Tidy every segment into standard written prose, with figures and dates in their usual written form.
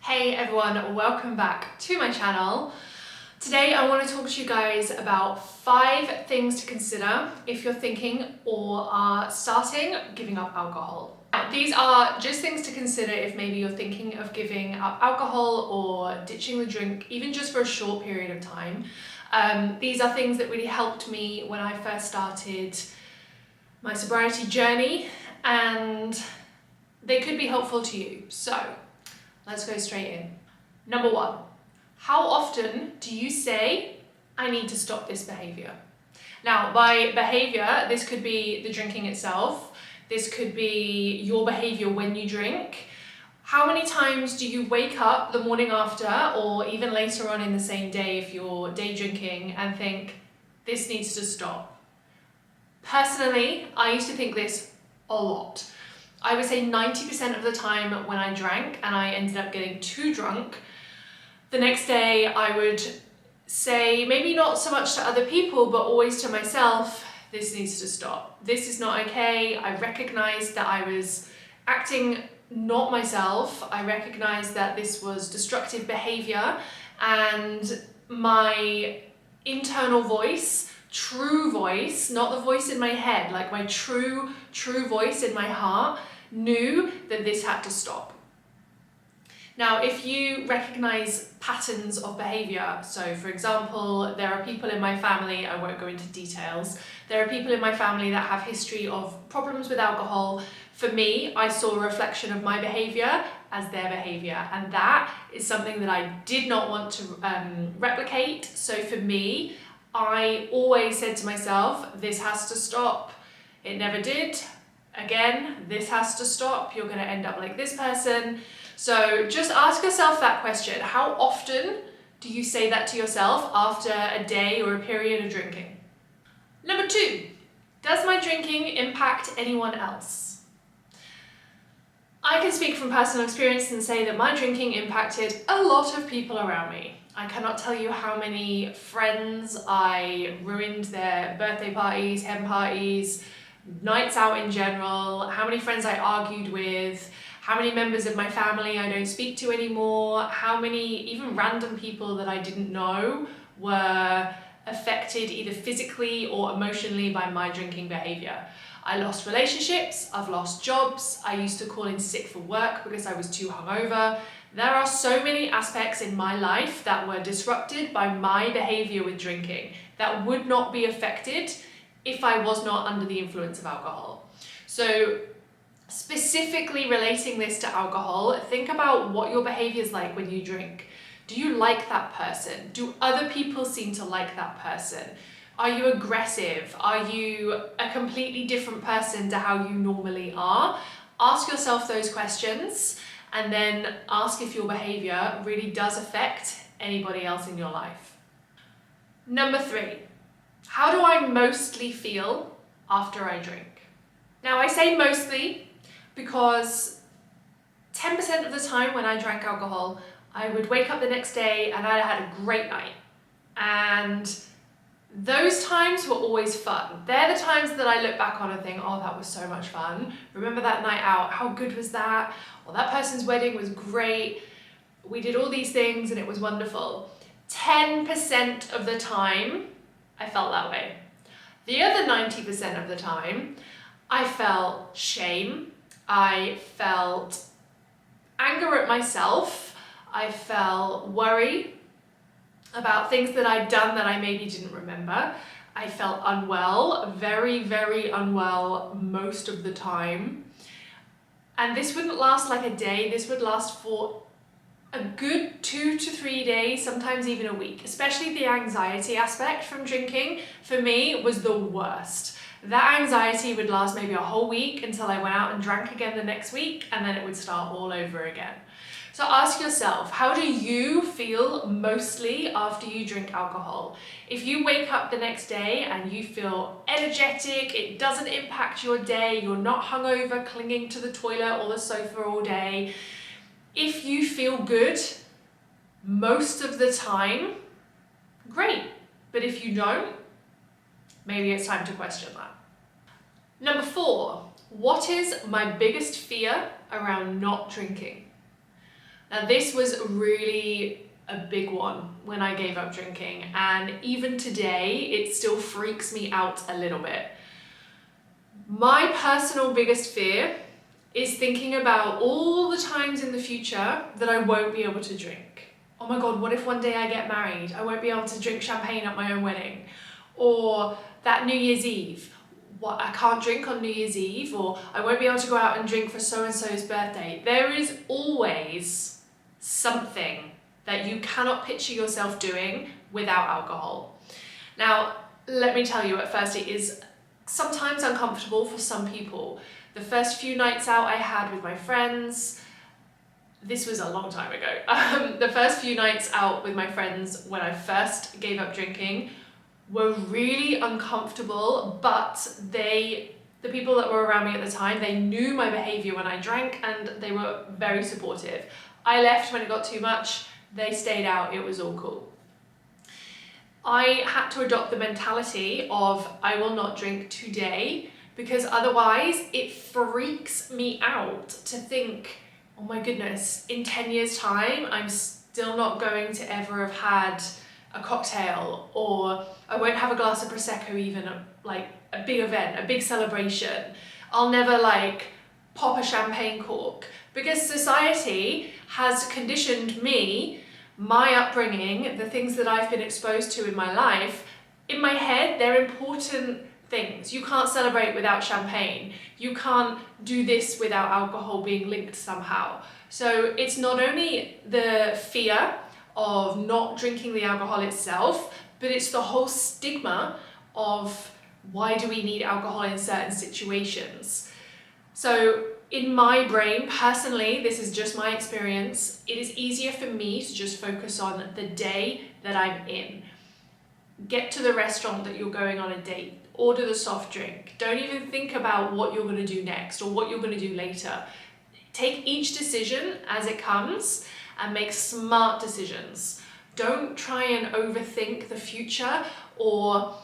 Hey everyone, welcome back to my channel. Today I want to talk to you guys about 5 things to consider if you're thinking or are starting giving up alcohol. Now, these are just things to consider if maybe you're thinking of giving up alcohol or ditching the drink, even just for a short period of time. These are things that really helped me when I first started my sobriety journey, and they could be helpful to you. So let's go straight in. Number 1, how often do you say, I need to stop this behavior? Now, by behavior, this could be the drinking itself. This could be your behavior when you drink. How many times do you wake up the morning after, or even later on in the same day if you're day drinking, and think, this needs to stop? Personally, I used to think this a lot. I would say 90% of the time when I drank and I ended up getting too drunk, the next day I would say, maybe not so much to other people, but always to myself, this needs to stop. This is not okay. I recognized that I was acting not myself. I recognized that this was destructive behavior, and my internal voice, true voice, not the voice in my head, like my true voice in my heart, knew that this had to stop. Now, if you recognize patterns of behavior, so for example, there are people in my family, I won't go into details, there are people in my family that have history of problems with alcohol. For me, I saw a reflection of my behavior as their behavior, and that is something that I did not want to replicate. So for me, I always said to myself, this has to stop. It never did. Again, this has to stop. You're going to end up like this person. So just ask yourself that question. How often do you say that to yourself after a day or a period of drinking? Number 2, does my drinking impact anyone else? I can speak from personal experience and say that my drinking impacted a lot of people around me. I cannot tell you how many friends I ruined their birthday parties, hen parties, nights out in general, how many friends I argued with, how many members of my family I don't speak to anymore, how many even random people that I didn't know were affected either physically or emotionally by my drinking behavior. I lost relationships, I've lost jobs, I used to call in sick for work because I was too hungover. There are so many aspects in my life that were disrupted by my behavior with drinking that would not be affected if I was not under the influence of alcohol. So specifically relating this to alcohol, think about what your behavior is like when you drink. Do you like that person? Do other people seem to like that person? Are you aggressive? Are you a completely different person to how you normally are? Ask yourself those questions, and then ask if your behavior really does affect anybody else in your life. Number 3, how do I mostly feel after I drink? Now, I say mostly because 10% of the time when I drank alcohol, I would wake up the next day and I had a great night. And those times were always fun. They're the times that I look back on and think, oh, that was so much fun. Remember that night out? How good was that? Well, that person's wedding was great. We did all these things and it was wonderful. 10% of the time, I felt that way. The other 90% of the time, I felt shame. I felt anger at myself. I felt worry about things that I'd done that I maybe didn't remember. I felt unwell, very, very unwell most of the time. And this wouldn't last like a day, this would last for a good 2 to 3 days, sometimes even a week. Especially the anxiety aspect from drinking, for me, was the worst. That anxiety would last maybe a whole week until I went out and drank again the next week, and then it would start all over again. So ask yourself, how do you feel mostly after you drink alcohol? If you wake up the next day and you feel energetic, it doesn't impact your day, you're not hungover clinging to the toilet or the sofa all day, if you feel good most of the time, great. But if you don't, maybe it's time to question that. Number 4, what is my biggest fear around not drinking? Now, this was really a big one when I gave up drinking, and even today, it still freaks me out a little bit. My personal biggest fear is thinking about all the times in the future that I won't be able to drink. Oh my God, what if one day I get married? I won't be able to drink champagne at my own wedding. Or that New Year's Eve, what, I can't drink on New Year's Eve, or I won't be able to go out and drink for so-and-so's birthday. There is always something that you cannot picture yourself doing without alcohol. Now, let me tell you, at first it is sometimes uncomfortable for some people. The first few nights out I had with my friends, this was a long time ago. The first few nights out with my friends when I first gave up drinking were really uncomfortable, but the people that were around me at the time, they knew my behavior when I drank and they were very supportive. I left when it got too much, they stayed out, it was all cool. I had to adopt the mentality of I will not drink today, because otherwise it freaks me out to think, oh my goodness, in 10 years time, I'm still not going to ever have had a cocktail, or I won't have a glass of Prosecco even, like a big event, a big celebration. I'll never like pop a champagne cork, because society has conditioned me, my upbringing, the things that I've been exposed to in my life. In my head, they're important things. You can't celebrate without champagne. You can't do this without alcohol being linked somehow. So it's not only the fear of not drinking the alcohol itself, but it's the whole stigma of why do we need alcohol in certain situations. So in my brain, personally, this is just my experience, it is easier for me to just focus on the day that I'm in. Get to the restaurant that you're going on a date, order the soft drink. Don't even think about what you're going to do next or what you're going to do later. Take each decision as it comes and make smart decisions. Don't try and overthink the future or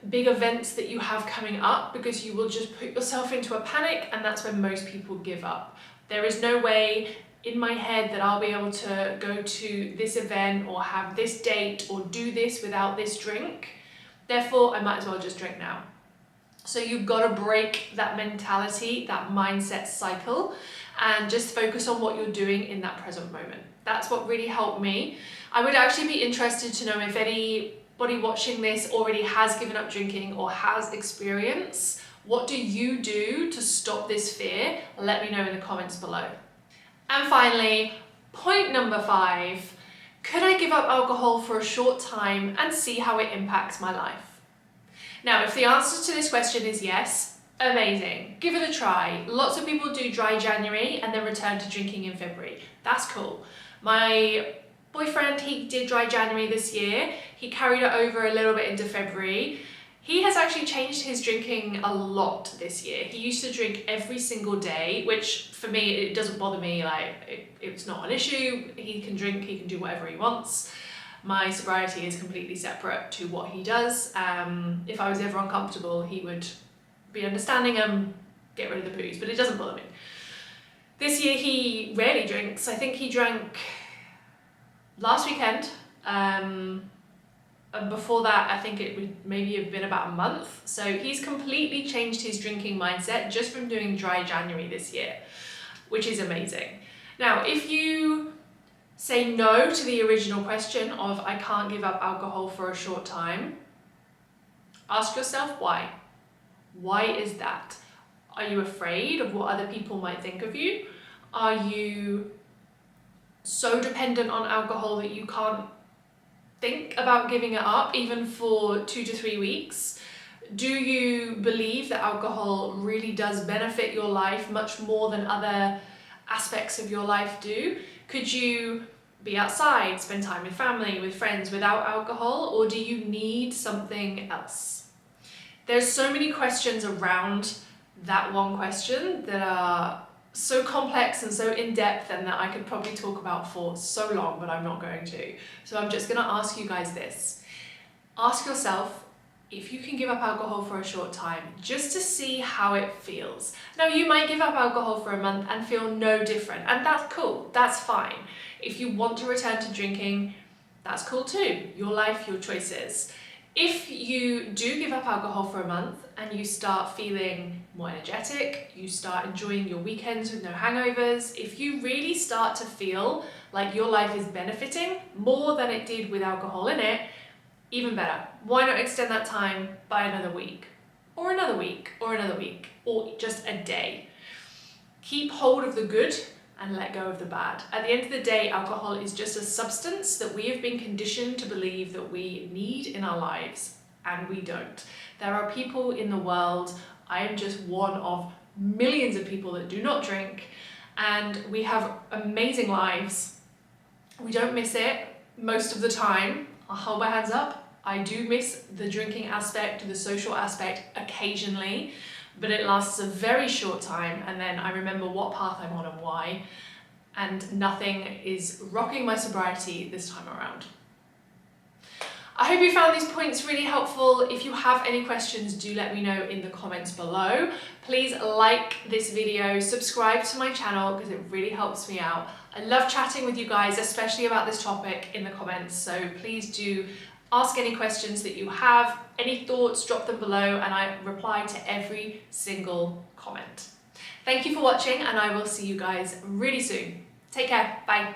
big events that you have coming up, because you will just put yourself into a panic, and that's when most people give up. There is no way in my head that I'll be able to go to this event or have this date or do this without this drink. Therefore, I might as well just drink now. So you've got to break that mentality, that mindset cycle, and just focus on what you're doing in that present moment. That's what really helped me. I would actually be interested to know if anybody watching this already has given up drinking or has experience. What do you do to stop this fear? Let me know in the comments below. And finally, point number 5, could I give up alcohol for a short time and see how it impacts my life? Now, if the answer to this question is yes, amazing, give it a try. Lots of people do dry January and then return to drinking in February. That's cool. My boyfriend, he did dry January this year. He carried it over a little bit into February. He has actually changed his drinking a lot this year. He used to drink every single day, which for me, it doesn't bother me. Like, it's not an issue. He can drink, he can do whatever he wants. My sobriety is completely separate to what he does. If I was ever uncomfortable, he would be understanding and get rid of the booze, but it doesn't bother me. This year, he rarely drinks. I think he drank last weekend. And before that, I think it would maybe have been about a month. So he's completely changed his drinking mindset just from doing dry January this year, which is amazing. Now, if you say no to the original question of I can't give up alcohol for a short time, ask yourself why. Why is that? Are you afraid of what other people might think of you? Are you so dependent on alcohol that you can't think about giving it up even for 2 to 3 weeks? Do you believe that alcohol really does benefit your life much more than other aspects of your life do? Could you be outside, spend time with family, with friends without alcohol, or do you need something else? There's so many questions around that one question that are so complex and so in-depth, and that I could probably talk about for so long, but I'm not going to. So I'm just going to ask you guys this. Ask yourself, if you can give up alcohol for a short time, just to see how it feels. Now, you might give up alcohol for a month and feel no different, and that's cool, that's fine. If you want to return to drinking, that's cool too. Your life, your choices. If you do give up alcohol for a month and you start feeling more energetic, you start enjoying your weekends with no hangovers, if you really start to feel like your life is benefiting more than it did with alcohol in it, even better. Why not extend that time by another week, or another week, or another week, or just a day? Keep hold of the good and let go of the bad. At the end of the day, alcohol is just a substance that we have been conditioned to believe that we need in our lives, and we don't. There are people in the world, I am just one of millions of people that do not drink, and we have amazing lives. We don't miss it most of the time. I'll hold my hands up. I do miss the drinking aspect, the social aspect occasionally, but it lasts a very short time, and then I remember what path I'm on and why, and nothing is rocking my sobriety this time around. I hope you found these points really helpful. If you have any questions, do let me know in the comments below. Please like this video, subscribe to my channel because it really helps me out. I love chatting with you guys, especially about this topic in the comments, so please do ask any questions that you have, any thoughts, drop them below, and I reply to every single comment. Thank you for watching, and I will see you guys really soon. Take care, bye.